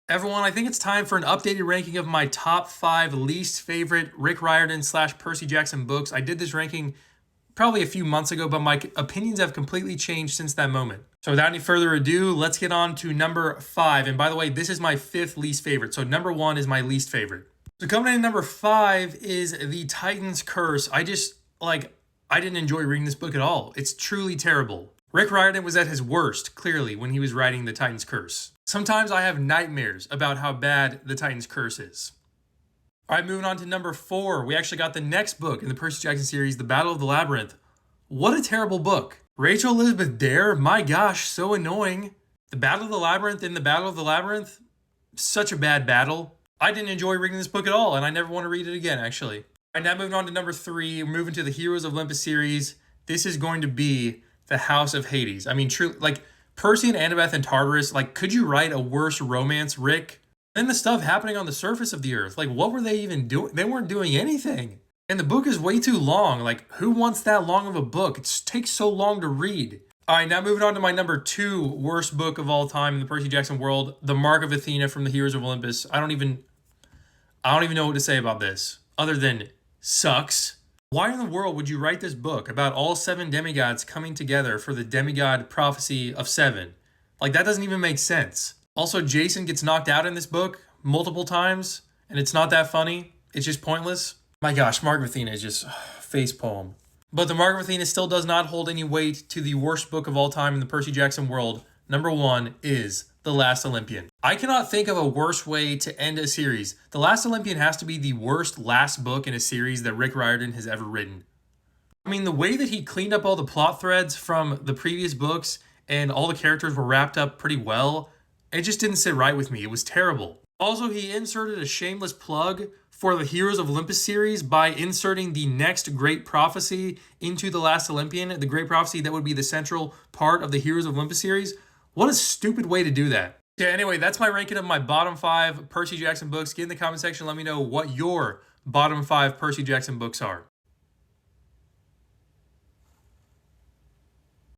Everyone, I think it's time for an updated ranking of my top 5 least favorite Rick Riordan / Percy Jackson books. I did this ranking probably a few months ago, but my opinions have completely changed since that moment. So without any further ado, let's get on to number 5. And by the way, this is my 5th least favorite. So number 1 is my least favorite. So coming in at number 5 is The Titan's Curse. I didn't enjoy reading this book at all. It's truly terrible. Rick Riordan was at his worst, clearly, when he was writing The Titan's Curse. Sometimes I have nightmares about how bad The Titan's Curse is. All right, moving on to number 4. We actually got the next book in the Percy Jackson series, The Battle of the Labyrinth. What a terrible book. Rachel Elizabeth Dare, my gosh, so annoying. The Battle of the Labyrinth in The Battle of the Labyrinth, such a bad battle. I didn't enjoy reading this book at all, and I never want to read it again, actually. All right, now moving on to number 3. We're moving to the Heroes of Olympus series. This is going to be The House of Hades. I mean, truly, Percy and Annabeth and Tartarus, could you write a worse romance, Rick? And the stuff happening on the surface of the earth, what were they even doing? They weren't doing anything. And the book is way too long. Who wants that long of a book? It takes so long to read. All right, now moving on to my number 2 worst book of all time in the Percy Jackson world, The Mark of Athena from the Heroes of Olympus. I don't even know what to say about this, other than sucks. Why in the world would you write this book about all 7 demigods coming together for the demigod prophecy of 7? That doesn't even make sense. Also, Jason gets knocked out in this book multiple times, and it's not that funny. It's just pointless. My gosh, Mark of Athena is just facepalm. But the Mark of Athena still does not hold any weight to the worst book of all time in the Percy Jackson world. Number 1 is The Last Olympian. I cannot think of a worse way to end a series. The Last Olympian has to be the worst last book in a series that Rick Riordan has ever written. I mean, the way that he cleaned up all the plot threads from the previous books and all the characters were wrapped up pretty well, it just didn't sit right with me. It was terrible. Also, he inserted a shameless plug for the Heroes of Olympus series by inserting the next great prophecy into The Last Olympian, the great prophecy that would be the central part of the Heroes of Olympus series. What a stupid way to do that. Yeah, anyway, that's my ranking of my bottom 5 Percy Jackson books. Get in the comment section, let me know what your bottom 5 Percy Jackson books are.